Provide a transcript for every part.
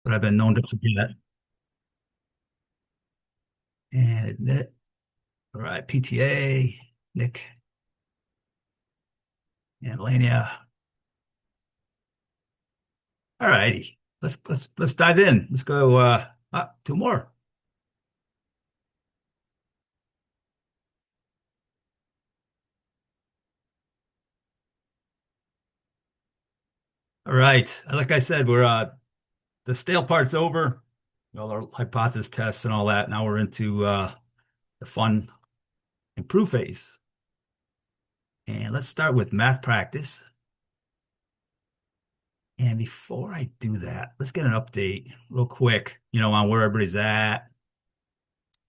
but I've been known to forget and admit. All right, PTA, Nick and Lania. All righty. Let's dive in. Let's go two more. All right. Like I said, we're the stale part's over. All our hypothesis tests and all that. Now we're into the fun improve phase. And let's start with math practice. And before I do that, let's get an update real quick, on where everybody's at,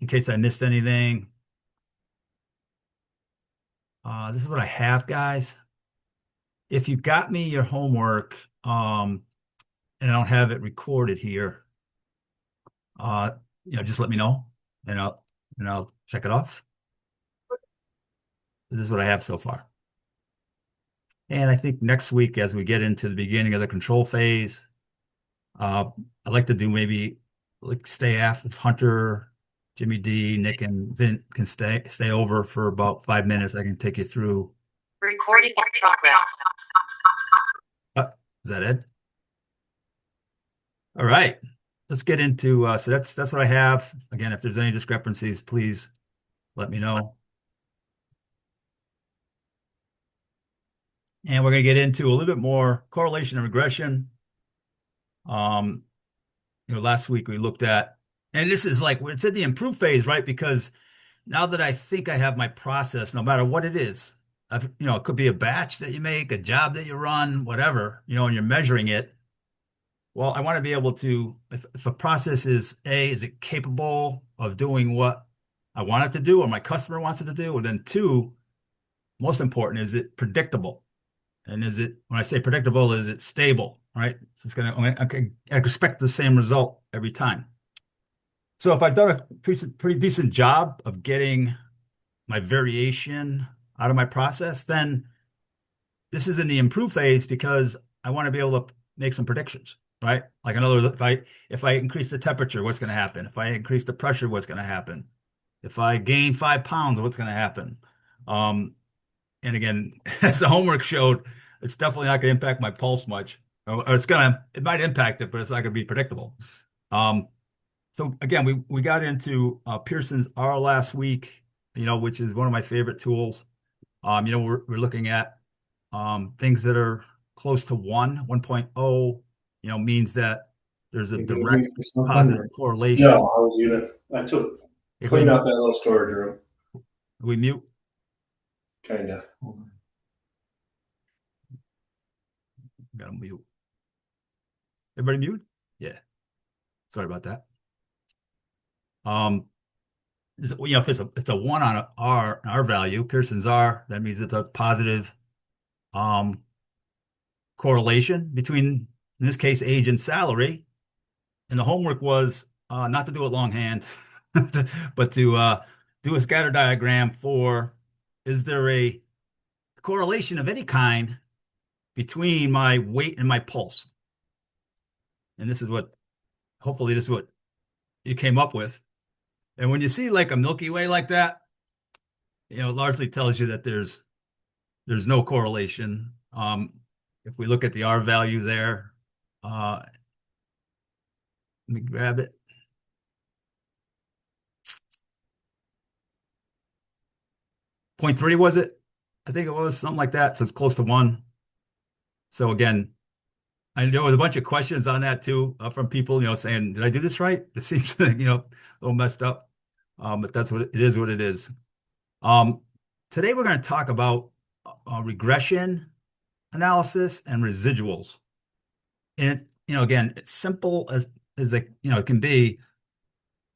in case I missed anything. This is what I have, guys. If you got me your homework, and I don't have it recorded here, uh, just let me know and I'll check it off. This is what I have so far. And I think next week, as we get into the beginning of the control phase, uh, I'd like to do maybe like stay after if Hunter, Jimmy D, Nick, and Vint can stay over for about 5 minutes. I can take you through. Recording in progress. Is that it? All right. Let's get into so that's what I have. Again, if there's any discrepancies, please let me know. And we're going to get into a little bit more correlation and regression. Um, last week we looked at, and this is like it's in the improve phase, right? Because now that I think I have my process, no matter what it is, it could be a batch that you make, a job that you run, whatever, and you're measuring it. Well, I want to be able to, if a process is A, is it capable of doing what I want it to do or my customer wants it to do? And then two, most important, is it predictable? And is it, when I say predictable, is it stable, right? So it's going to, I expect the same result every time. So if I've done a pretty decent job of getting my variation out of my process, then this is in the improve phase because I want to be able to make some predictions, right? Like in other words, if I increase the temperature, what's going to happen? If I increase the pressure, what's going to happen? If I gain 5 pounds, what's going to happen? Um, and again, as the homework showed, it's definitely not going to impact my pulse much. Or it might impact it, but it's not going to be predictable. Um, so again, we got into Pearson's R last week, which is one of my favorite tools. We're looking at things that are close to 1.0, means that there's a You need direct me for something? positive correlation. No, I was I took If cleaned out that little storage room. we mute, Kinda. gotta mute. Everybody mute? Yeah. Sorry about that. Um, if it's a one on our value, Pearson's R, that means it's a positive um correlation between, in this case, age and salary. And the homework was not to do it longhand, but to do a scatter diagram for, is there a correlation of any kind between my weight and my pulse? And hopefully this is what you came up with. And when you see like a Milky Way like that, it largely tells you that there's no correlation. If we look at the R value there, let me grab it. Point 0.3 was it? I think it was something like that. So it's close to 1. So again, I know there was a bunch of questions on that too from people, saying, "Did I do this right?" It seems a little messed up, but that's what it is. What it is. Um, Today we're going to talk about regression analysis and residuals. And again, it's simple as it can be.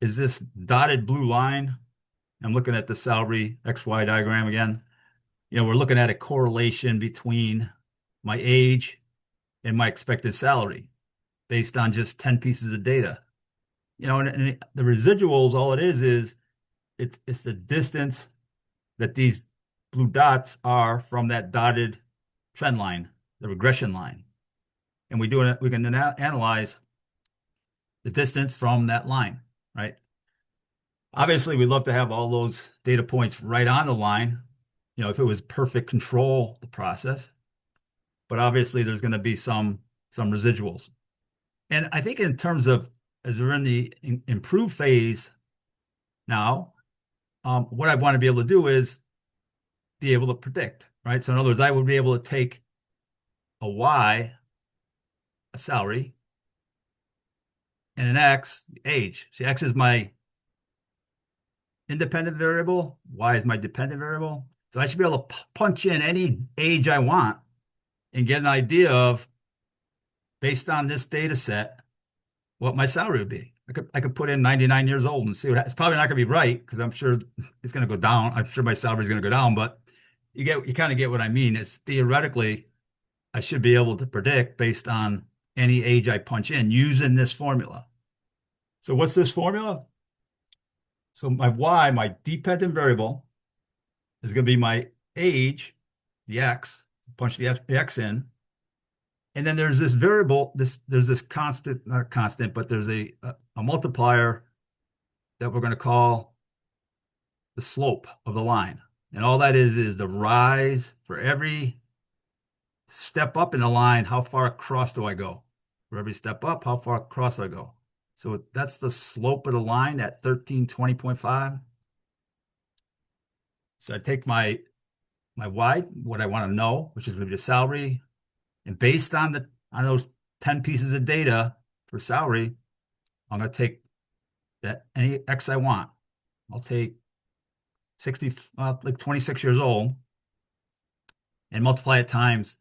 Is this dotted blue line? I'm looking at the salary XY diagram again. We're looking at a correlation between my age and my expected salary based on just 10 pieces of data. And the residuals, all it is it's the distance that these blue dots are from that dotted trend line, the regression line. And we can analyze the distance from that line, right? Obviously, we'd love to have all those data points right on the line, if it was perfect control the process. But obviously, there's going to be some residuals. And I think in terms of as we're in the improve phase now, what I want to be able to do is be able to predict, right? So in other words, I would be able to take a Y, a salary, and an X, age. See, X is my independent variable, Y is my dependent variable. So I should be able to punch in any age I want and get an idea of, based on this data set, what my salary would be. I could put in 99 years old and see it's probably not going to be right because I'm sure it's going to go down. I'm sure my salary is going to go down, but you kind of get what I mean. It's theoretically I should be able to predict based on any age I punch in using this formula. So what's this formula? So my Y, my dependent variable, is going to be my age, the X, punch the X in. And then there's this variable, there's this constant, not a constant, but there's a multiplier that we're going to call the slope of the line. And all that is the rise for every step up in the line, how far across do I go? For every step up, how far across do I go? So that's the slope of the line at 1320.5. So I take my Y, what I want to know, which is going to be the salary, and based on those 10 pieces of data for salary, I'm going to take that any X I want. I'll take 60, like 26 years old, and multiply it times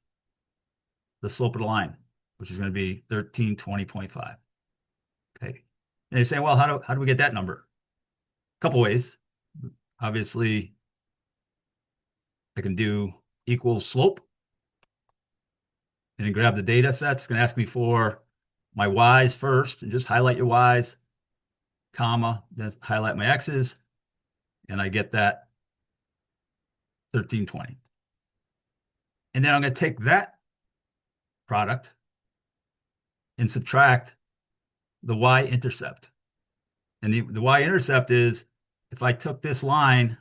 the slope of the line, which is going to be 1320.5. Okay. And you say, well, how do we get that number? A couple ways. Obviously, I can do equals slope and then grab the data sets. It's going to ask me for my Y's first, and just highlight your Y's, comma, then highlight my X's, and I get that 1320. And then I'm going to take that product and subtract the y-intercept. And the y-intercept is if I took this line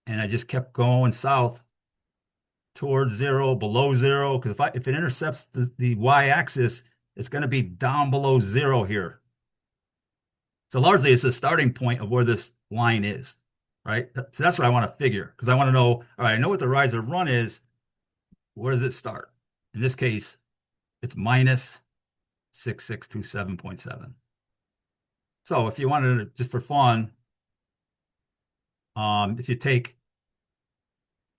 and I just kept going south towards zero, below zero, because if it intercepts the y-axis, it's going to be down below zero here. So largely it's the starting point of where this line is, right? So that's what I want to figure, because I want to know, all right, I know what the rise or run is. Where does it start? In this case, it's minus 6627.7. So if you wanted to, just for fun, if you take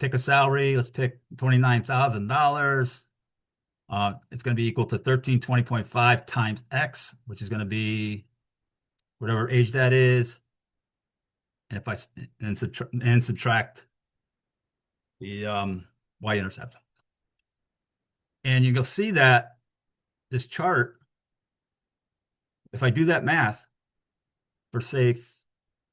a salary, let's pick $29,000. It's going to be equal to 1320.5 times X, which is going to be whatever age that is. And if I subtract the y-intercept. And you'll see that this chart, if I do that math for say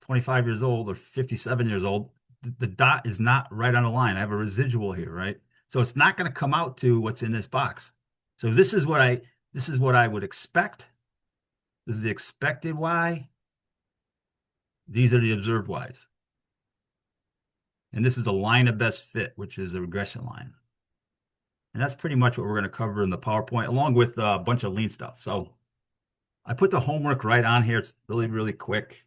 25 years old or 57 years old, the dot is not right on the line. I have a residual here, right? So it's not going to come out to what's in this box. So this is what I would expect. This is the expected Y. These are the observed Ys. And this is a line of best fit, which is a regression line. And that's pretty much what we're going to cover in the PowerPoint, along with a bunch of lean stuff. So I put the homework right on here. It's really, really quick.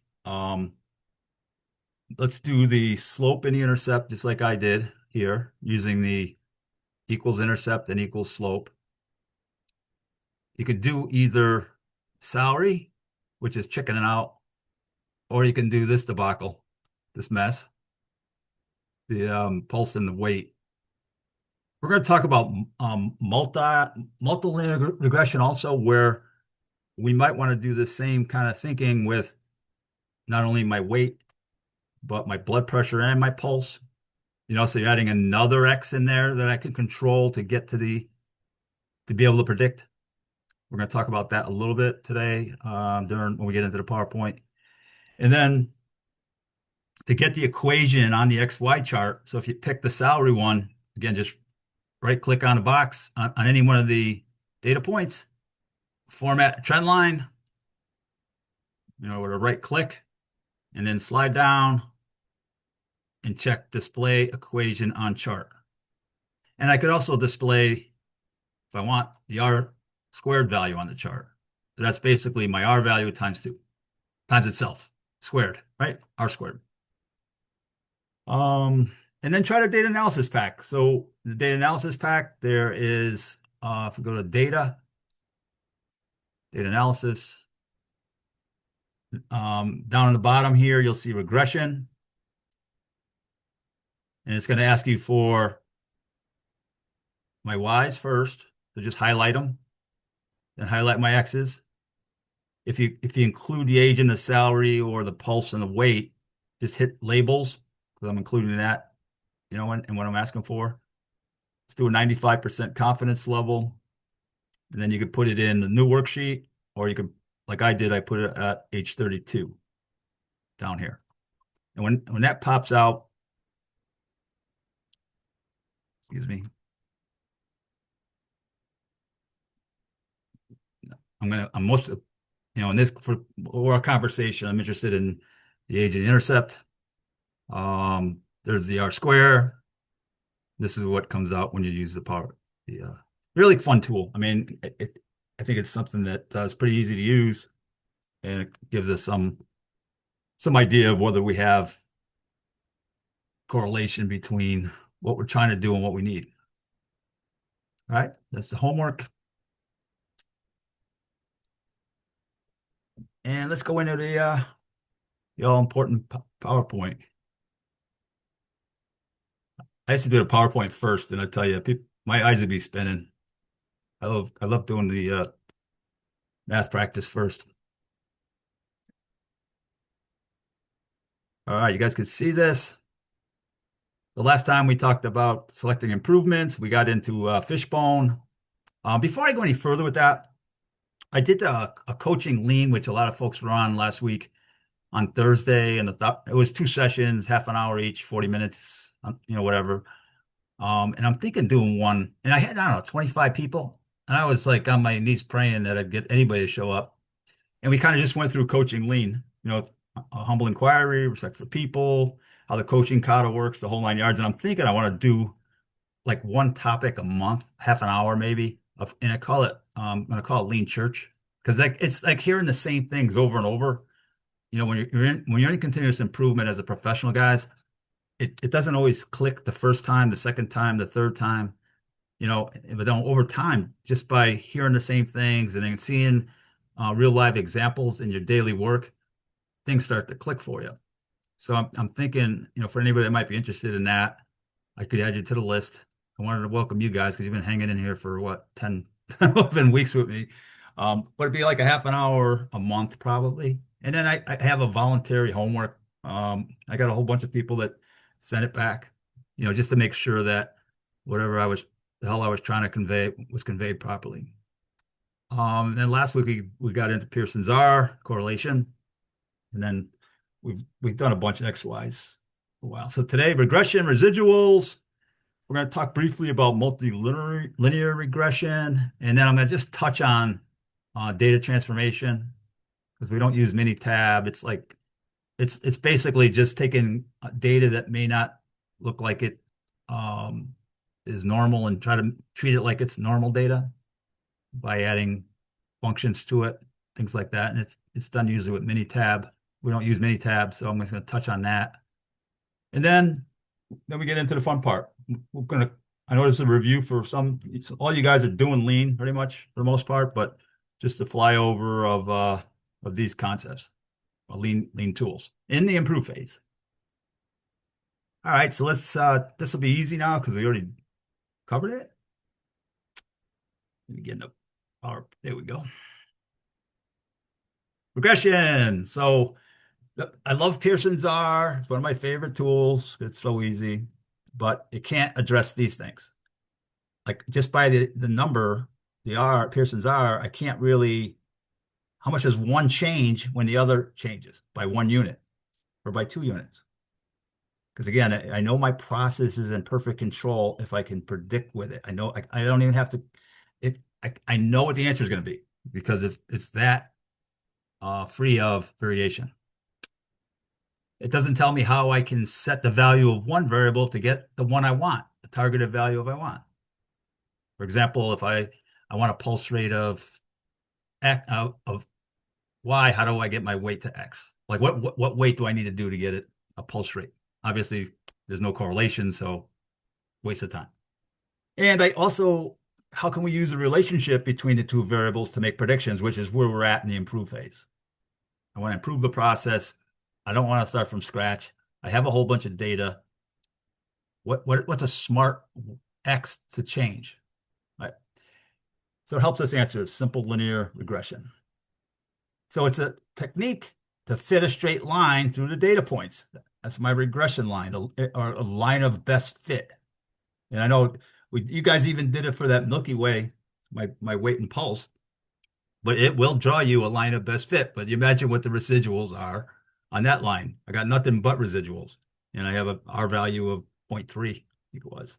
Let's do the slope and the intercept, just like I did here, using the equals intercept and equals slope. You could do either salary, which is chickening out, or you can do this debacle, this mess, the pulse and the weight. We're going to talk about multi-linear regression also, where we might want to do the same kind of thinking with not only my weight, but my blood pressure and my pulse. So you're adding another X in there that I can control to get to be able to predict. We're going to talk about that a little bit today when we get into the PowerPoint. And then to get the equation on the XY chart, so if you pick the salary one, again, just right click on the box on any one of the data points format trend line, with a right click, and then slide down and check display equation on chart. And I could also display, if I want, the R squared value on the chart. So that's basically my R value times 2, times itself, squared, right? R squared. And then try the data analysis pack. So the data analysis pack, there is, if we go to data analysis, down on the bottom here, you'll see regression. And it's going to ask you for my Y's first. So just highlight them, then highlight my X's. If you include the age and the salary or the pulse and the weight, just hit labels because I'm including that, and what I'm asking for. Let's do a 95% confidence level. And then you could put it in the new worksheet, or you could, like I did, I put it at age 32 down here. And when that pops out, excuse me, I'm most, in this, for our conversation, I'm interested in the age of the intercept. There's the R square. This is what comes out when you use the power. The really fun tool. I mean, I think it's something that is pretty easy to use, and it gives us some idea of whether we have correlation between what we're trying to do and what we need. All right, that's the homework. And let's go into the all-important PowerPoint. I used to do the PowerPoint first, and I tell you, my eyes would be spinning. I love doing the math practice first. All right, you guys can see this. The last time we talked about selecting improvements, we got into fishbone. Before I go any further with that, I did a coaching lean, which a lot of folks were on last week on Thursday, and it was 2 sessions, half an hour each, 40 minutes, whatever. And I'm thinking doing one, and I had, I don't know, 25 people. And I was like on my knees praying that I'd get anybody to show up. And we kind of just went through coaching lean, a humble inquiry, respect for people, how the coaching kata works, the whole 9 yards. And I'm thinking I want to do like one topic a month, half an hour maybe, and I'm going to call it Lean Church, because it's like hearing the same things over and over. When you're in continuous improvement as a professional, guys, it doesn't always click the first time, the second time, the third time, but then over time, just by hearing the same things and then seeing real live examples in your daily work, things start to click for you. So I'm thinking, for anybody that might be interested in that, I could add you to the list. I wanted to welcome you guys because you've been hanging in here for what, 10, 11 weeks with me. But it'd be like a half an hour a month probably. And then I have a voluntary homework. I got a whole bunch of people that sent it back, just to make sure that whatever the hell I was trying to convey was conveyed properly. And then last week we got into Pearson's R correlation, and then we've done a bunch of XYs for a while. So today, regression, residuals. We're going to talk briefly about multilinear regression, and then I'm going to just touch on data transformation, because we don't use Minitab. It's like it's basically just taking data that may not look like it is normal and try to treat it like it's normal data by adding functions to it, things like that. And it's done usually with Minitab. We don't use Minitab, so I'm just going to touch on that. And then we get into the fun part. I know this is a review for all you guys are doing lean pretty much for the most part, but just the flyover of these concepts, lean tools in the improve phase. All right, so this will be easy now because we already covered it. Let me get into there we go. Regression. So I love Pearson's R. It's one of my favorite tools. It's so easy, but it can't address these things. Like just by the number, the R, Pearson's R, I can't really, how much does one change when the other changes by 1 unit or by 2 units? Because again, I know my process is in perfect control if I can predict with it. I know I don't even have to, I know what the answer is going to be. because it's that free of variation. It doesn't tell me how I can set the value of one variable to get the one I want, the targeted value of I want. For example, if I want a pulse rate of X, of Y, how do I get my weight to X? Like what weight do I need to do to get it a pulse rate? Obviously, there's no correlation, so waste of time. And I also, how can we use the relationship between the two variables to make predictions, which is where we're at in the improve phase. I want to improve the process. I don't want to start from scratch. I have a whole bunch of data. What's a smart X to change? Right. So it helps us answer simple linear regression. So it's a technique to fit a straight line through the data points. That's my regression line, or a line of best fit. And I know you guys even did it for that Milky Way, my weight and pulse, but it will draw you a line of best fit. But you imagine what the residuals are on that line. I got nothing but residuals, and I have a R value of 0.3, I think it was.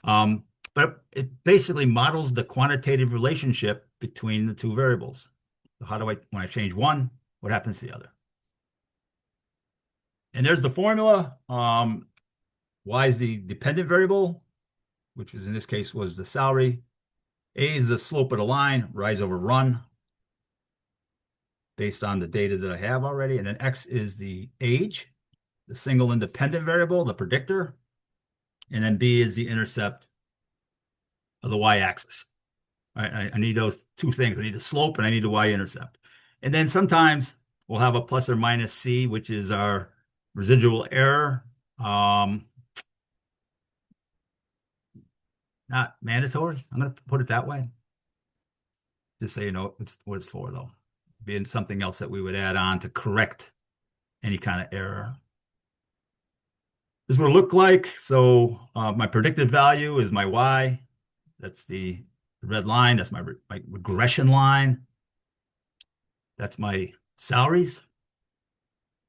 But it basically models the quantitative relationship between the two variables. So how do when I change one, what happens to the other? And there's the formula. Y is the dependent variable, which was in this case was the salary. A is the slope of the line, rise over run, based on the data that I have already. And then X is the age, the single independent variable, the predictor. And then B is the intercept of the y-axis. I need those two things. I need the slope and I need the y-intercept. And then sometimes we'll have a plus or minus C, which is our residual error. Not mandatory. I'm going to put it that way. Just so you know what it's for, though. Being something else that we would add on to correct any kind of error. This is what it look like. So my predicted value is my Y. That's the red line. That's my regression line. That's my salaries.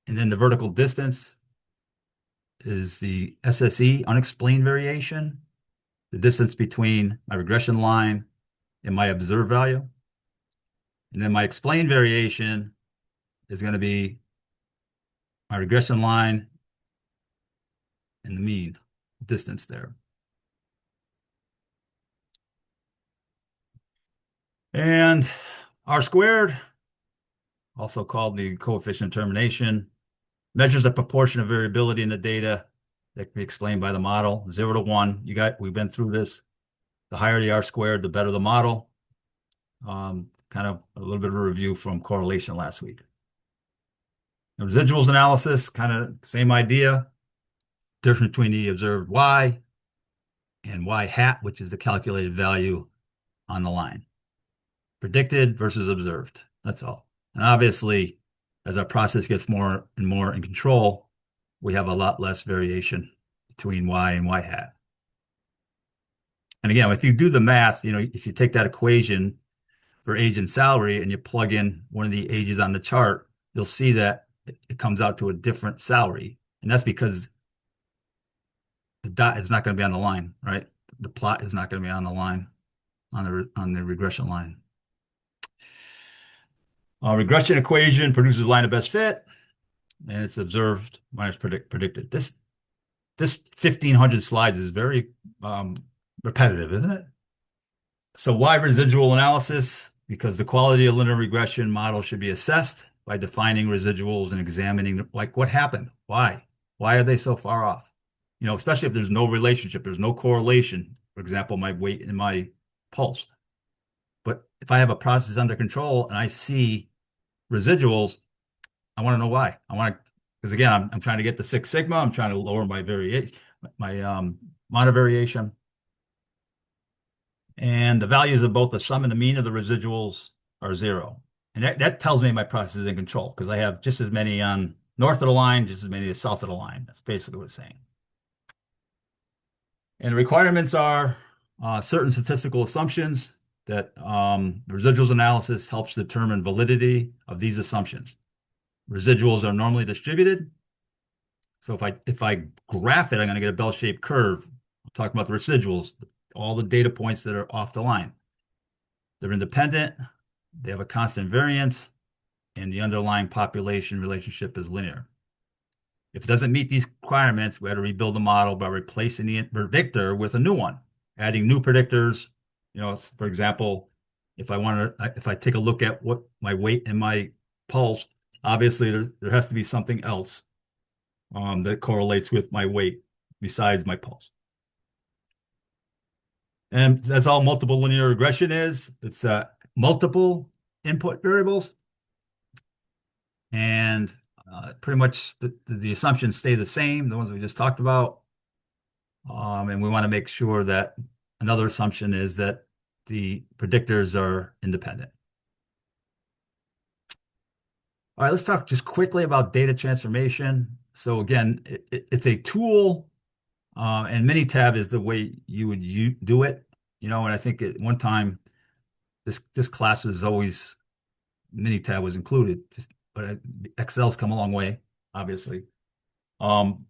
And then the vertical distance is the SSE, unexplained variation, the distance between my regression line and my observed value. And then my explained variation is going to be my regression line and the mean distance there. And R squared, also called the coefficient of determination, measures the proportion of variability in the data that can be explained by the model. 0 to 1. We've been through this. The higher the R squared, the better the model. Kind of a little bit of a review from correlation last week. The residuals analysis, kind of same idea. Difference between the observed Y and Y hat, which is the calculated value on the line. Predicted versus observed. That's all. And obviously, as our process gets more and more in control, we have a lot less variation between Y and Y hat. And again, if you do the math, if you take that equation for age and salary and you plug in one of the ages on the chart, you'll see that it comes out to a different salary. And that's because the dot is not going to be on the line, right? The plot is not going to be on the line, on the regression line. Regression equation produces line of best fit, and it's observed minus predicted. This 1,500 slides is very repetitive, isn't it? So why residual analysis? Because the quality of linear regression model should be assessed by defining residuals and examining what happened. Why are they so far off? Especially if there's no relationship, there's no correlation. For example, my weight and my pulse. But if I have a process under control and I see residuals, I want to know why. Because again, I'm trying to get the Six Sigma. I'm trying to lower my variation, my mono variation. And the values of both the sum and the mean of the residuals are 0. And that tells me my process is in control because I have just as many on north of the line, just as many as south of the line. That's basically what it's saying. And the requirements are certain statistical assumptions that residuals analysis helps determine validity of these assumptions. Residuals are normally distributed. So if I graph it, I'm going to get a bell-shaped curve. I'm talking about the residuals, all the data points that are off the line. They're independent. they have a constant variance, and the underlying population relationship is linear. If it doesn't meet these requirements, we had to rebuild the model by replacing the predictor with a new one, adding new predictors. For example, if I take a look at what my weight and my pulse, obviously there has to be something else that correlates with my weight besides my pulse. And that's all multiple linear regression is. It's multiple input variables, and pretty much the assumptions stay the same, the ones we just talked about. And we want to make sure that another assumption is that the predictors are independent. All right, let's talk just quickly about data transformation. So again, it's a tool, and Minitab is the way you would do it. And I think at one time this class was always Minitab was included, but Excel's come a long way, obviously. Can't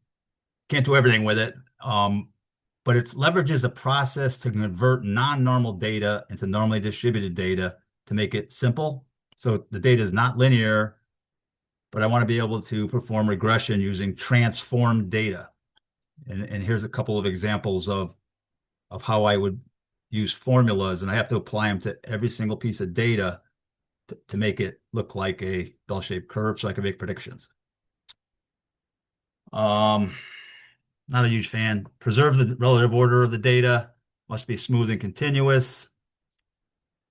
do everything with it, but it leverages a process to convert non-normal data into normally distributed data to make it simple. So the data is not linear, but I want to be able to perform regression using transformed data. And here's a couple of examples of how I would use formulas, and I have to apply them to every single piece of data to make it look like a bell-shaped curve so I can make predictions. Not a huge fan. Preserve the relative order of the data. Must be smooth and continuous.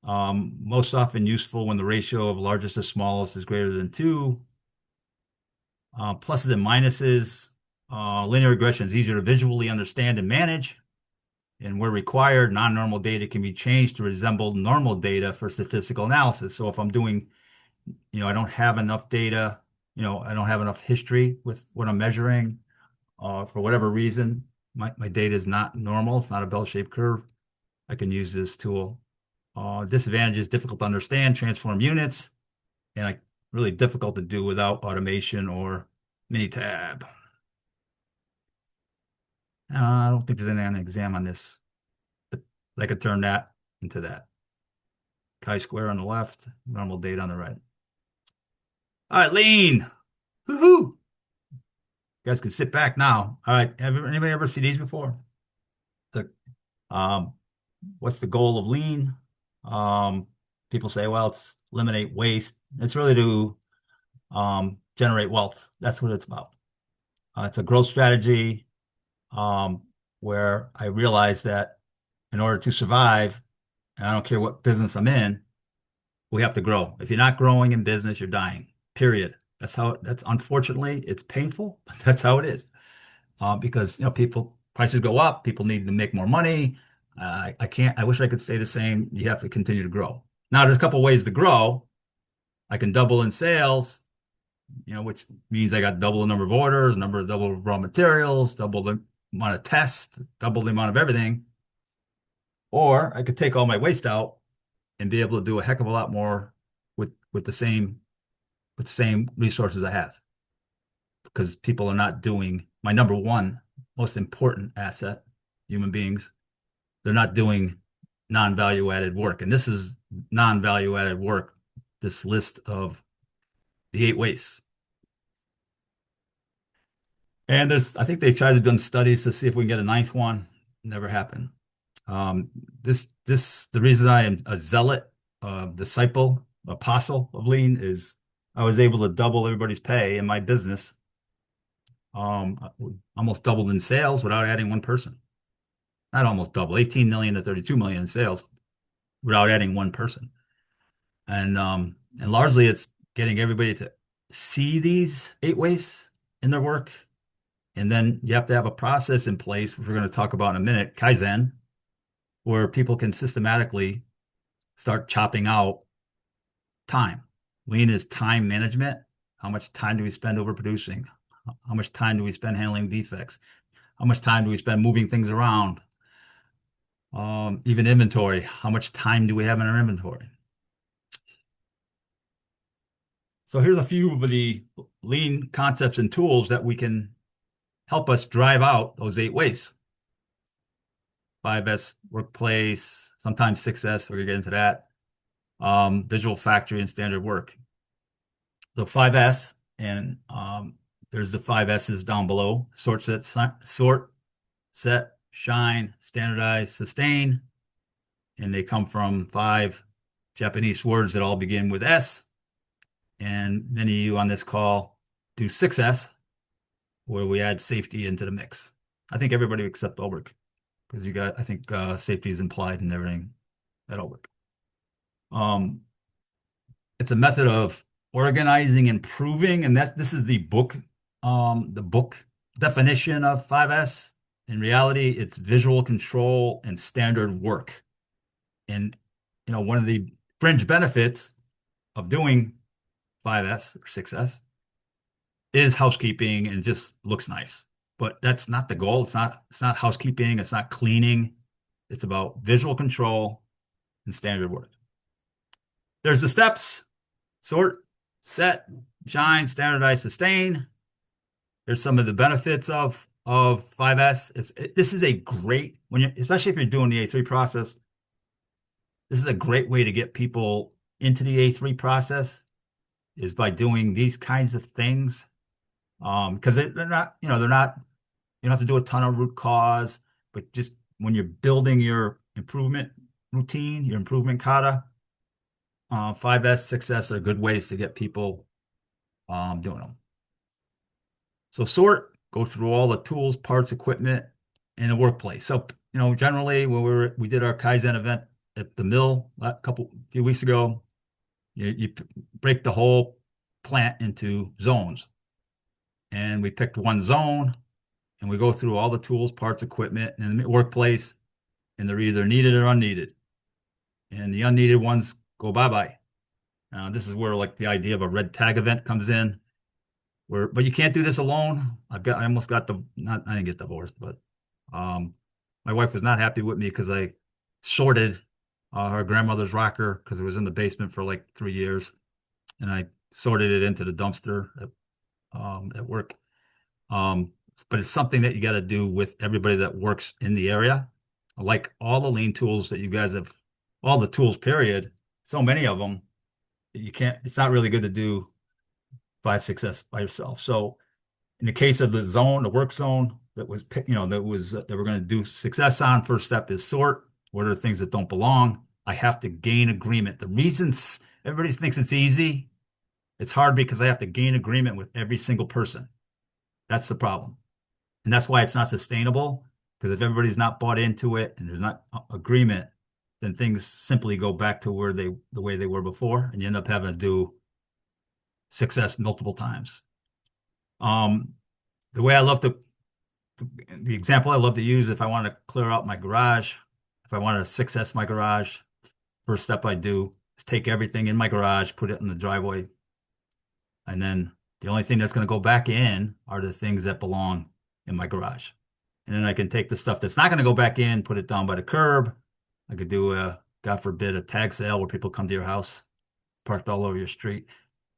Most often useful when the ratio of largest to smallest is greater than 2. Pluses and minuses. Linear regression is easier to visually understand and manage. And where required, non-normal data can be changed to resemble normal data for statistical analysis. So if I'm doing, I don't have enough data, I don't have enough history with what I'm measuring, for whatever reason, my data is not normal. It's not a bell-shaped curve. I can use this tool. Disadvantage is difficult to understand, transform units, and really difficult to do without automation or Minitab. I don't think there's any on the exam on this, but I could turn that into that. Chi-square on the left, normal data on the right. All right, lean. Woohoo! You guys can sit back now. All right, anybody ever see these before? What's the goal of lean? People say, well, it's eliminate waste. It's really to generate wealth. That's what it's about. It's a growth strategy where I realize that in order to survive, and I don't care what business I'm in, we have to grow. If you're not growing in business, you're dying, period. That's unfortunately, it's painful, but that's how it is. Because, prices go up, people need to make more money. I wish I could stay the same. You have to continue to grow. Now, there's a couple ways to grow. I can double in sales, which means I got double the number of orders, double raw materials, double the amount of tests, double the amount of everything. Or I could take all my waste out and be able to do a heck of a lot more with the same resources I have. Because people are not doing my number one most important asset, human beings. They're not doing non-value added work. And this is non-value added work, this list of the 8 wastes. And I think they tried to do studies to see if we can get a 9th one. Never happened. The reason I am a zealot, disciple, apostle of lean is I was able to double everybody's pay in my business. Almost doubled in sales without adding one person. Not almost double, 18 million to 32 million in sales without adding one person. And largely it's getting everybody to see these 8 wastes in their work. And then you have to have a process in place, which we're going to talk about in a minute, Kaizen, where people can systematically start chopping out time. Lean is time management. How much time do we spend overproducing? How much time do we spend handling defects? How much time do we spend moving things around? Even inventory. How much time do we have in our inventory? So here's a few of the lean concepts and tools that we can help us drive out those 8 wastes. 5S workplace, sometimes 6S, we're gonna get into that. visual factory and standard work. The 5S, and there's the 5S's down below: sort, set, shine, standardize, sustain. And they come from 5 Japanese words that all begin with S. And many of you on this call do 6S, where we add safety into the mix. I think everybody except Ulrich, because I think safety is implied in everything at Ulrich. It's a method of organizing, improving, and this is the book definition of 5S. In reality, it's visual control and standard work. And one of the fringe benefits of doing 5S or 6S is housekeeping and just looks nice. But that's not the goal. It's not housekeeping, it's not cleaning. It's about visual control and standard work. There's the steps: sort, set, shine, standardize, sustain. There's some of the benefits of 5S. This is a great, especially if you're doing the A3 process, this is a great way to get people into the A3 process, is by doing these kinds of things. Because they're not, you don't have to do a ton of root cause, but just when you're building your improvement routine, your improvement kata, 5S, 6S are good ways to get people doing them. So sort, go through all the tools, parts, equipment in the workplace. So, generally when we did our Kaizen event at the mill a few weeks ago, you break the whole plant into zones. And we picked one zone, and we go through all the tools, parts, equipment in the workplace, and they're either needed or unneeded. And the unneeded ones go bye-bye. This is where like the idea of a red tag event comes in. But you can't do this alone. I didn't get divorced, but my wife was not happy with me because I sorted her grandmother's rocker because it was in the basement for like 3 years, and I sorted it into the dumpster at work. But it's something that you got to do with everybody that works in the area. Like all the lean tools that you guys have, all the tools, period, so many of them, it's not really good to do 5, 6S by yourself. So in the case of the work zone that was picked, that we're going to do 6S on, first step is sort. What are the things that don't belong? I have to gain agreement. The reasons everybody thinks it's easy, it's hard because I have to gain agreement with every single person. That's the problem. And that's why it's not sustainable, because if everybody's not bought into it and there's not agreement, then things simply go back to the way they were before, and you end up having to do 6S multiple times. The example I love to use, if I want to clear out my garage, if I want to 6S my garage, first step I do is take everything in my garage, put it in the driveway, and then the only thing that's going to go back in are the things that belong in my garage. And then I can take the stuff that's not going to go back in, put it down by the curb. I could do God forbid, a tag sale where people come to your house, parked all over your street.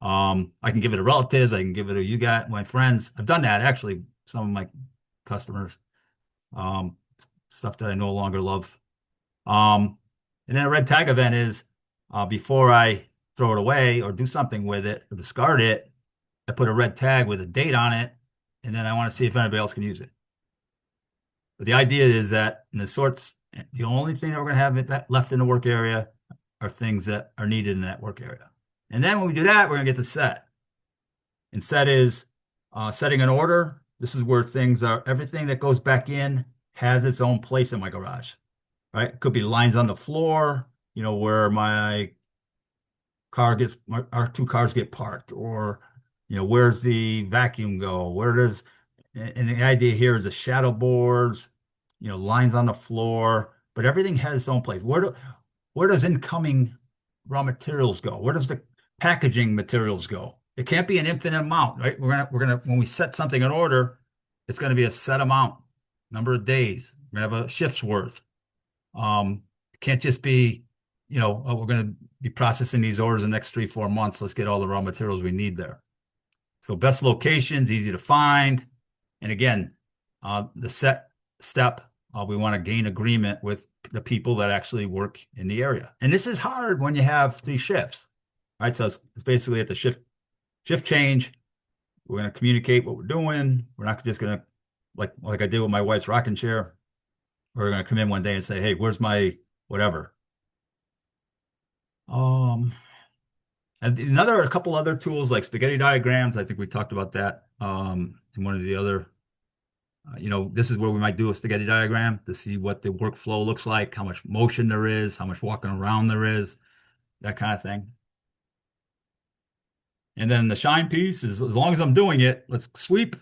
I can give it to relatives. I can give it to my friends. I've done that, actually, some of my customers, stuff that I no longer love. And then a red tag event is before I throw it away or do something with it or discard it, I put a red tag with a date on it, and then I want to see if anybody else can use it. But the idea is that in the sorts, the only thing that we're going to have left in the work area are things that are needed in that work area. And then when we do that, we're going to get to set. And set is setting an order. This is where everything that goes back in has its own place in my garage, right? It could be lines on the floor, where our 2 cars get parked, or, where's the vacuum go? And the idea here is the shadow boards, lines on the floor, but everything has its own place. Where does incoming raw materials go? Where does the packaging materials go? It can't be an infinite amount, right? When we set something in order, it's going to be a set amount, number of days. We're going to have a shift's worth. It can't just be, we're going to be processing these orders in the next 3, 4 months. Let's get all the raw materials we need there. So best locations, easy to find. And again, the set step, we want to gain agreement with the people that actually work in the area. And this is hard when you have three shifts, right? So it's basically at the shift change. We're going to communicate what we're doing. We're not just going to like I did with my wife's rocking chair. We're going to come in one day and say, "Hey, where's my whatever?" Um, and a couple other tools like spaghetti diagrams. I think we talked about that in one of the other. This is where we might do a spaghetti diagram to see what the workflow looks like, how much motion there is, how much walking around there is, that kind of thing. And then the shine piece is as long as I'm doing it, let's sweep,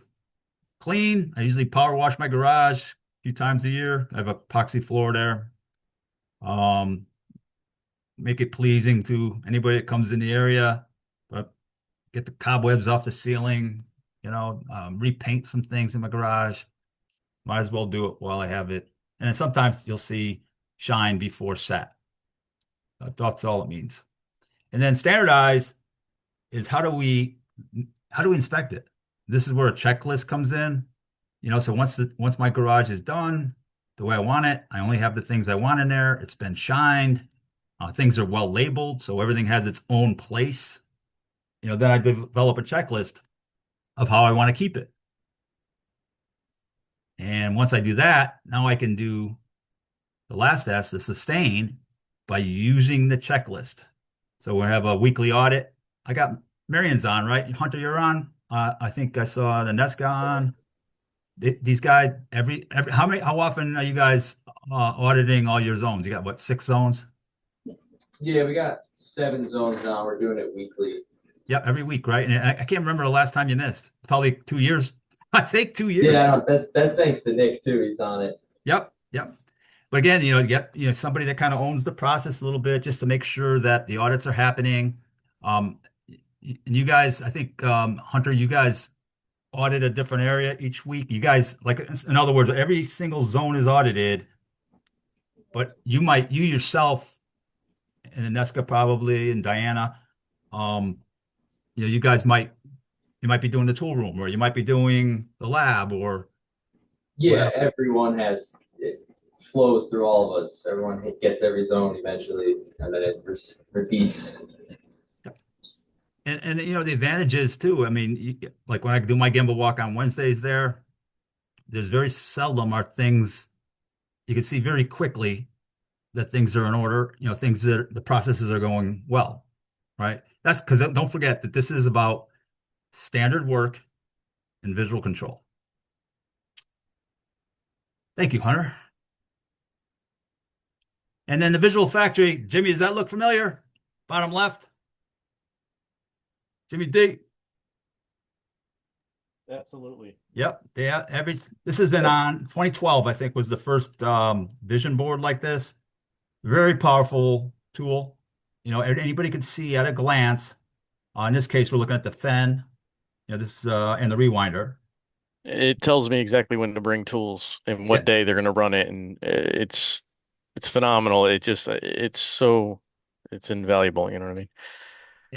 clean. I usually power wash my garage a few times a year. I have a epoxy floor there. Um, make it pleasing to anybody that comes in the area, but get the cobwebs off the ceiling, repaint some things in my garage. Might as well do it while I have it. And then sometimes you'll see shine before set. That's all it means. And then standardize is how do we inspect it? This is where a checklist comes in. So once my garage is done the way I want it, I only have the things I want in there. It's been shined. Things are well labeled, so everything has its own place. Then I develop a checklist of how I want to keep it. And once I do that, now I can do the last S, the sustain, by using the checklist. So we have a weekly audit. I got Marion's on, right? Hunter, you're on. I think I saw the Nesca on. These guys, how often are you guys auditing all your zones? You got what, 6 zones? Yeah, we got 7 zones now. We're doing it weekly. Yeah, every week, right? And I can't remember the last time you missed. Probably 2 years. I think 2 years. Yeah, that's thanks to Nick too. He's on it. Yep, yep. But again, you get somebody that kind of owns the process a little bit just to make sure that the audits are happening. And you guys, I think, Hunter, you guys audit a different area each week. You guys, like, in other words, every single zone is audited, but you yourself and Inesca probably and Diana, you guys might be doing the tool room, or you might be doing the lab, or Yeah, whatever. everyone it flows through all of us. Everyone gets every zone eventually, and then it repeats. And the advantage is too. I mean, like when I do my gimbal walk on Wednesdays, there's very seldom are things you can see very quickly that things are in order. Things that the processes are going well, right? That's because don't forget that this is about standard work and visual control. Thank you, Hunter. And then the visual factory, Jimmy, does that look familiar? Bottom left, Jimmy D. Absolutely. Yep. This has been on 2012, I think, was the first vision board like this. Very powerful tool. Anybody can see at a glance. In this case, we're looking at the Fen, this and the rewinder. It tells me exactly when to bring tools and what Yeah. day they're going to run it, and it's phenomenal. It's invaluable. You know what I mean?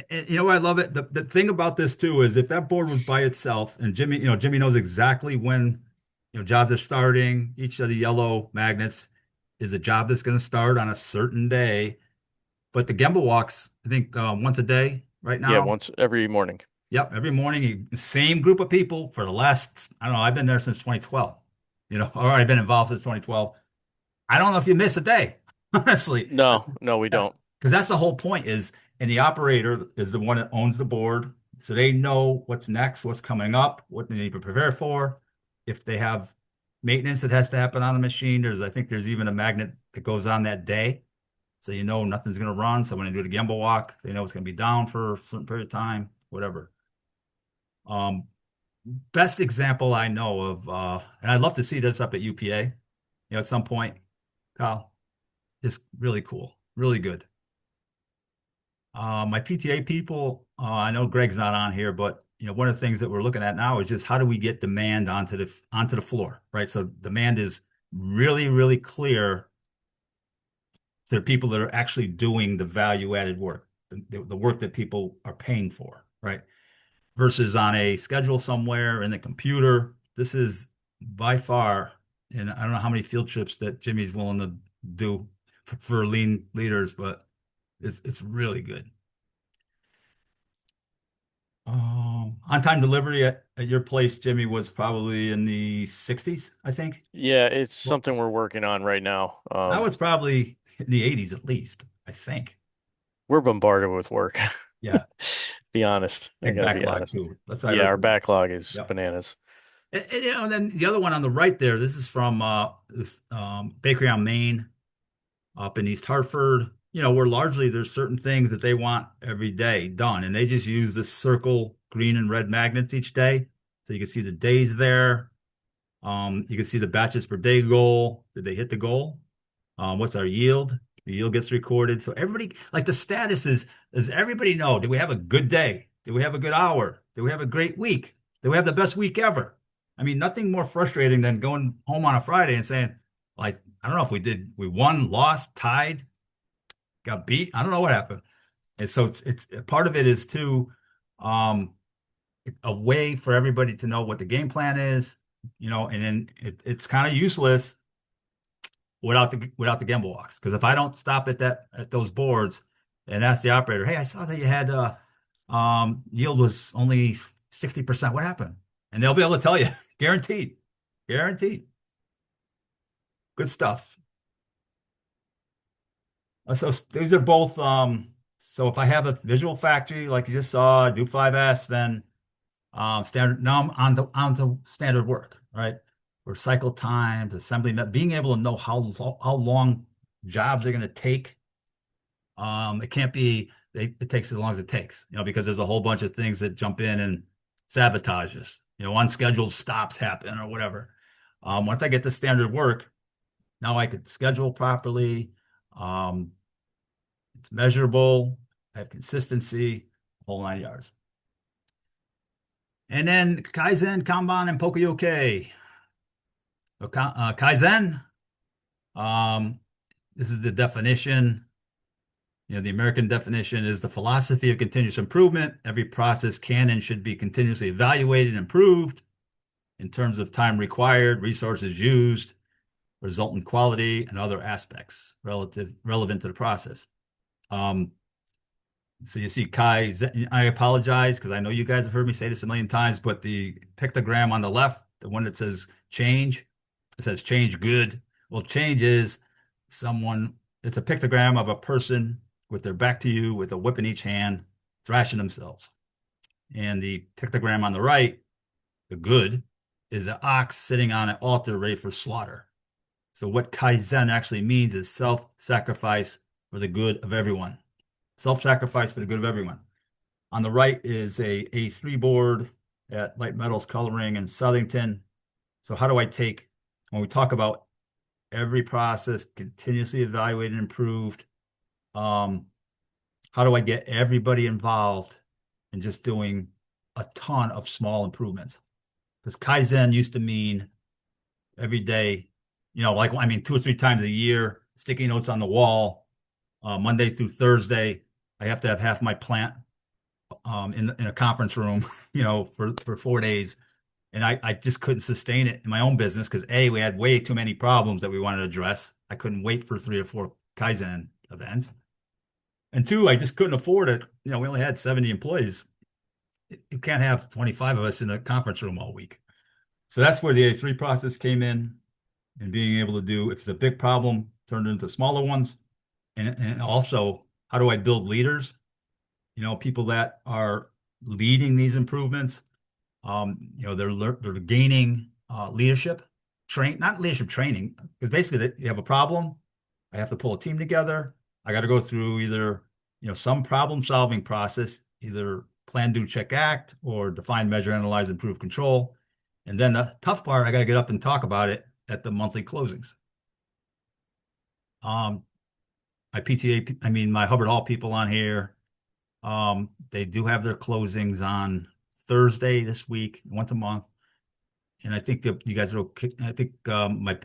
And I love it. The thing about this too is if that board was by itself, and Jimmy knows exactly when jobs are starting. Each of the yellow magnets is a job that's going to start on a certain day. But the Gemba walks, I think, once a day right Yeah, now. once every morning. Yep, every morning, same group of people for the last, I don't know, I've been there since 2012, or I've been involved since 2012. I don't know if you miss a day, honestly. No, no, we Yeah. don't. Because that's the whole point and the operator is the one that owns the board. So they know what's next, what's coming up, what they need to prepare for. If they have maintenance that has to happen on the machine, I think there's even a magnet that goes on that day. So nothing's going to run. So when they do the gimbal walk, they know it's going to be down for a certain period of time, whatever. Um, Best example I know of, and I'd love to see this up at UPA, at some point, Kyle. Just really cool, really good. My PTA people, I know Greg's not on here, but one of the things that we're looking at now is just how do we get demand onto the floor, right? So demand is really, really clear to the people that are actually doing the value added work, the work that people are paying for, right? Versus on a schedule somewhere in the computer. This is by far, and I don't know how many field trips that Jimmy's willing to do for lean leaders, but it's really good. On-time delivery at your place, Jimmy, was probably in the 60s, I think. Yeah, it's Well, something we're working on right now. now it's probably in the 80s at least, I think. We're bombarded with work. Yeah, Be honest. I and gotta be backlog honest with you. too. That's what I Yeah, heard our from. backlog is Yep. bananas. And then the other one on the right there, this is from this bakery on Main up in East Hartford, where largely there's certain things that they want every day done, and they just use this circle green and red magnets each day. So you can see the days there. You can see the batches per day goal. Did they hit the goal? What's our yield? The yield gets recorded. So everybody, like the status is, does everybody know? Did we have a good day? Did we have a good hour? Did we have a great week? Did we have the best week ever? I mean, nothing more frustrating than going home on a Friday and saying, like, I don't know if we won, lost, tied, got beat. I don't know what happened. And so it's part of it is to, um, a way for everybody to know what the game plan is, and then it's kind of useless without the gimbal walks. Because if I don't stop at those boards and ask the operator, hey, I saw that you had yield was only 60%. What happened? And they'll be able to tell you, guaranteed, guaranteed. Good stuff. So these are both. So if I have a visual factory like you just saw, do 5S, then standard. Now I'm on to standard work, right? Or cycle times, assembly, being able to know how long jobs are going to take. It can't be. It takes as long as it takes, because there's a whole bunch of things that jump in and sabotage us. Unscheduled stops happen or whatever. Once I get to standard work, now I could schedule properly. Um, it's measurable. I have consistency, whole 9 yards. And then Kaizen, Kanban, and Poka-yoke. Kaizen, um, this is the definition. The American definition is the philosophy of continuous improvement. Every process can and should be continuously evaluated and improved in terms of time required, resources used, resultant quality, and other aspects relevant to the process. So you see Kaizen, I apologize because I know you guys have heard me say this a million times, but the pictogram on the left, the one that says change, it says change good. Well, change is it's a pictogram of a person with their back to you with a whip in each hand, thrashing themselves. And the pictogram on the right, the good, is an ox sitting on an altar ready for slaughter. So what Kaizen actually means is self-sacrifice for the good of everyone. Self-sacrifice for the good of everyone. On the right is a A3 board at Light Metals Coloring in Southington. So how do I take, when we talk about every process continuously evaluated and improved, how do I get everybody involved in just doing a ton of small improvements? Because Kaizen used to mean every day, like, I mean, 2 or 3 times a year, sticky notes on the wall, Monday through Thursday. I have to have half my plant in a conference room, for 4 days. And I just couldn't sustain it in my own business because A, we had way too many problems that we wanted to address. I couldn't wait for 3 or 4 Kaizen events. And two, I just couldn't afford it. We only had 70 employees. You can't have 25 of us in a conference room all week. So that's where the A3 process came in, and being able to do, if it's a big problem, turn it into smaller ones. And also, how do I build leaders? People that are leading these improvements. They're gaining leadership not leadership training, because basically you have a problem. I have to pull a team together. I got to go through either, some problem solving process, either plan, do, check, act, or define, measure, analyze, improve, control. And then the tough part, I got to get up and talk about it at the monthly closings. My PTA, I mean, my Hubbard Hall people on here, they do have their closings on Thursday this week, once a month. And I think that you guys are okay. I think my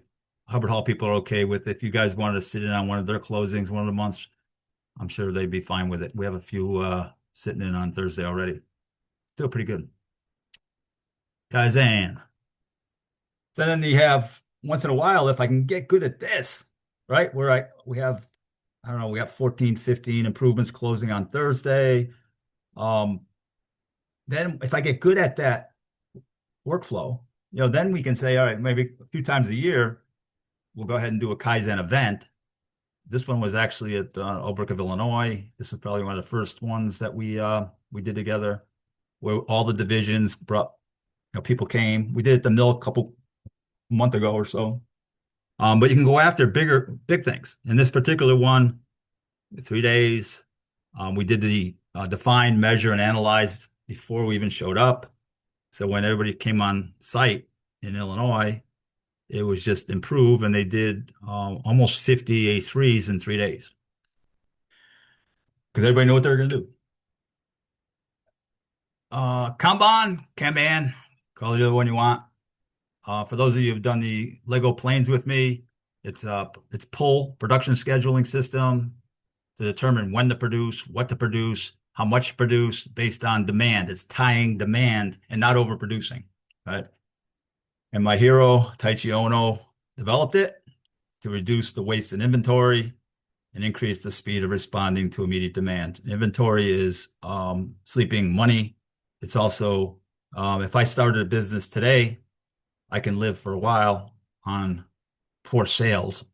Hubbard Hall people are okay with it. If you guys wanted to sit in on one of their closings, one of the months, I'm sure they'd be fine with it. We have a few sitting in on Thursday already. Still pretty good. Kaizen. So then you have, once in a while, if I can get good at this, right? We have, I don't know, we got 14, 15 improvements closing on Thursday. Um, then if I get good at that workflow, then we can say, all right, maybe a few times a year, we'll go ahead and do a Kaizen event. This one was actually at Oak Brook of Illinois. This is probably one of the first ones that we did together, where all the divisions brought, people came. We did it at the mill a couple month ago or so. But you can go after big things. In this particular one, 3 days, we did the define, measure, and analyze before we even showed up. So when everybody came on site in Illinois, it was just improve, and they did almost 50 A3s in 3 days because everybody knew what they were going to do. Kanban, call it the one you want. For those of you who've done the Lego planes with me, it's pull production scheduling system to determine when to produce, what to produce, how much to produce based on demand. It's tying demand and not overproducing, right? And my hero, Taichi Ono, developed it to reduce the waste in inventory and increase the speed of responding to immediate demand. Inventory is sleeping money. It's also, if I started a business today, I can live for a while on poor sales.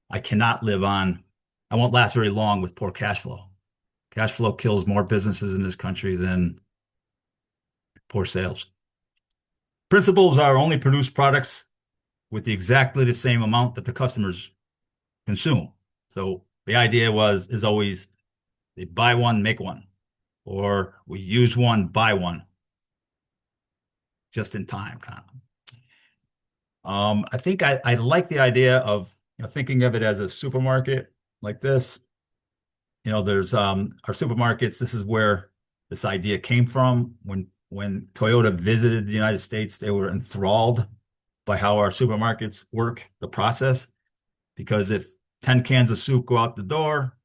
I cannot live on, I won't last very long with poor cash flow. Cash flow kills more businesses in this country than poor sales. Principles are only produce products with exactly the same amount that the customers consume. So the idea is always they buy one, make one, or we use one, buy one, just in time kind of. I think I like the idea of thinking of it as a supermarket like this. There's our supermarkets. This is where this idea came from. When Toyota visited the United States, they were enthralled by how our supermarkets work, the process. Because if 10 cans of soup go out the door,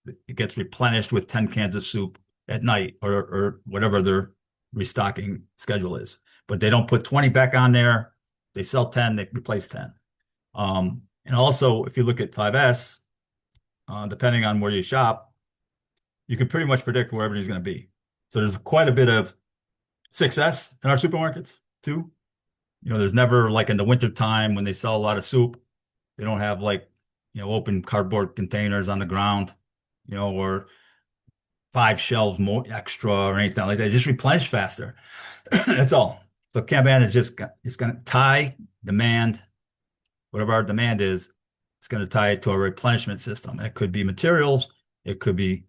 it gets replenished with 10 cans of soup at night or whatever their restocking schedule is. But they don't put 20 back on there. They sell 10, they replace 10. And also, if you look at 5S, depending on where you shop, you can pretty much predict where everything's going to be. So there's quite a bit of success in our supermarkets too. There's never like in the winter time when they sell a lot of soup, they don't have like, open cardboard containers on the ground, or 5 shelves more extra or anything like that. Just replenish faster. That's all. So Kanban is it's going to tie demand, whatever our demand is, it's going to tie it to a replenishment system. It could be materials. It could be,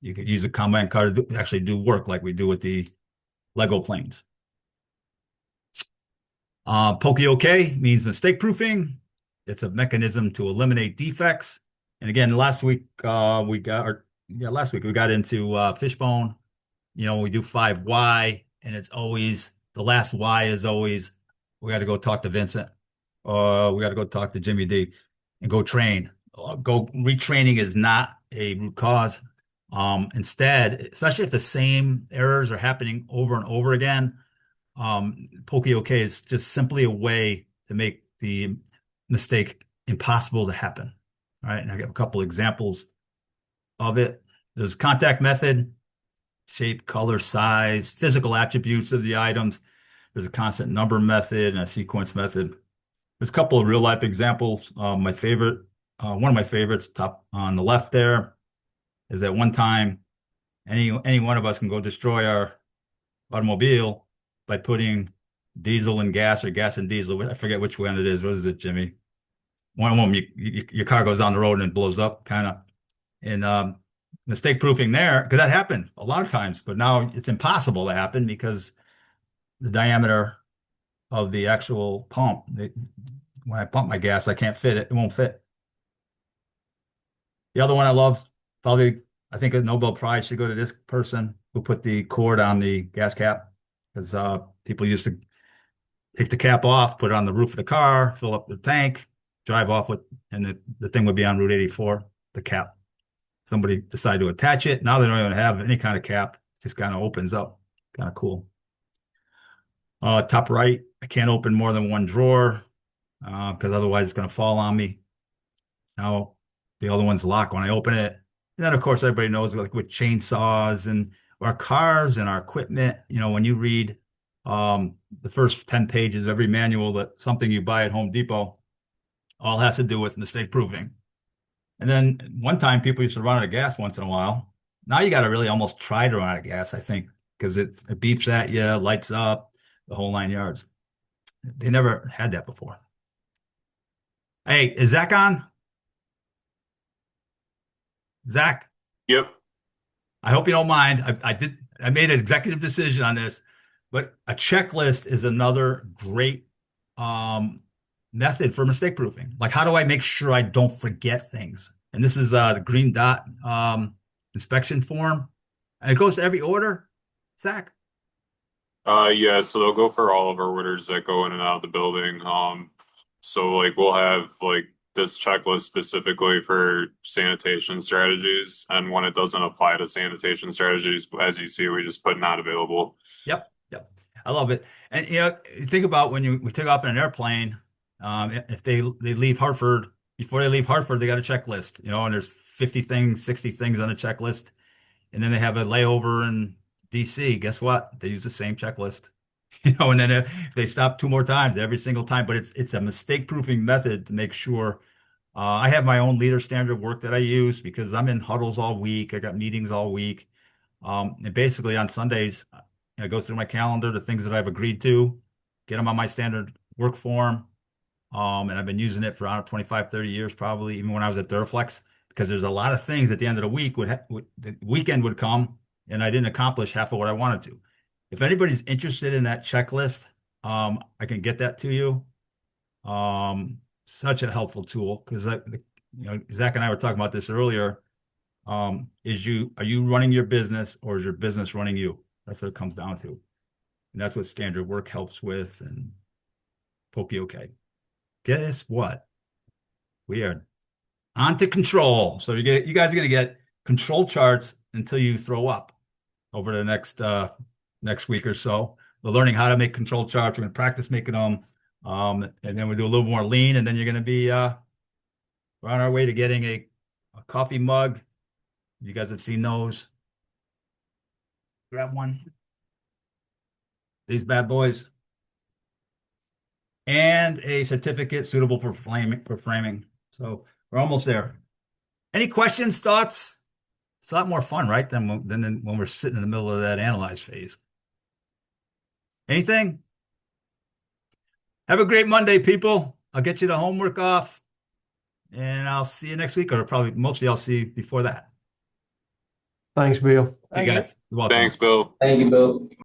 you could use a Kanban card to actually do work like we do with the Lego planes. Poke-OK means mistake proofing. It's a mechanism to eliminate defects. And again, last week we got into fishbone. We do 5Y, and it's always the last Y is always we got to go talk to Vincent, or we got to go talk to Jimmy D, and go train. Retraining is not a root cause. Instead, especially if the same errors are happening over and over again, Poke-OK is just simply a way to make the mistake impossible to happen. All right, and I got a couple examples of it. There's contact method, shape, color, size, physical attributes of the items. There's a constant number method and a sequence method. There's a couple of real life examples. One of my favorites, top on the left there, is that one time any one of us can go destroy our automobile by putting diesel and gas or gas and diesel. I forget which one it is. What is it, Jimmy? One of them, your car goes down the road and it blows up, kind of. And mistake proofing there, because that happened a lot of times, but now it's impossible to happen because the diameter of the actual pump, when I pump my gas, I can't fit it. It won't fit. The other one I love, probably, I think a Nobel Prize should go to this person who put the cord on the gas cap, because people used to take the cap off, put it on the roof of the car, fill up the tank, drive off with, and the thing would be on Route 84, the cap. Somebody decided to attach it. Now they don't even have any kind of cap. It just kind of opens up. Kind of cool. Top right, I can't open more than one drawer because otherwise it's going to fall on me. Now the other one's locked when I open it. And then of course everybody knows like with chainsaws and our cars and our equipment, when you read the first 10 pages of every manual that something you buy at Home Depot all has to do with mistake proofing. And then one time people used to run out of gas once in a while. Now you got to really almost try to run out of gas, I think, because it beeps at you, lights up, the whole 9 yards. They never had that before. Hey, is Zach on? Zach, Yep. I hope you don't mind. I made an executive decision on this, but a checklist is another great method for mistake proofing. Like, how do I make sure I don't forget things? And this is the green dot inspection form. And it goes to every order, Zach. Yeah, so they'll go for all of our orders that go in and out of the building. So like we'll have like this checklist specifically for sanitation strategies, and when it doesn't apply to sanitation strategies, as you see, we just put not available. Yep, yep. I love it. And you think about when we take off in an airplane, if they leave Hartford, before they leave Hartford, they got a checklist, and there's 50 things, 60 things on the checklist. And then they have a layover in DC. Guess what? They use the same checklist. And then they stop two more times every single time. But it's a mistake-proofing method to make sure. I have my own leader standard work that I use because I'm in huddles all week. I got meetings all week. And basically on Sundays, I go through my calendar, the things that I've agreed to, get them on my standard work form. And I've been using it for, I don't know, 25, 30 years, probably, even when I was at Duraflex, because there's a lot of things at the end of the week the weekend would come and I didn't accomplish half of what I wanted to. If anybody's interested in that checklist, I can get that to you. Such a helpful tool because Zach and I were talking about this earlier. Are you running your business or is your business running you? That's what it comes down to. And that's what standard work helps with and pokey okay. Guess what? We are on to control. So you guys are gonna get control charts until you throw up over the next week or so. We're learning how to make control charts. We're gonna practice making them. And then we do a little more lean, and then you're gonna be we're on our way to getting a coffee mug. You guys have seen those. Grab one. These bad boys. And a certificate suitable for framing. So we're almost there. Any questions, thoughts? It's a lot more fun, right? Than when we're sitting in the middle of that analyze phase. Anything? Have a great Monday, people. I'll get you the homework off, and I'll see you next week, or probably mostly I'll see you before that. Thanks, Bill. See you guys. You're welcome. Thanks, Bill. Thank you, Bill.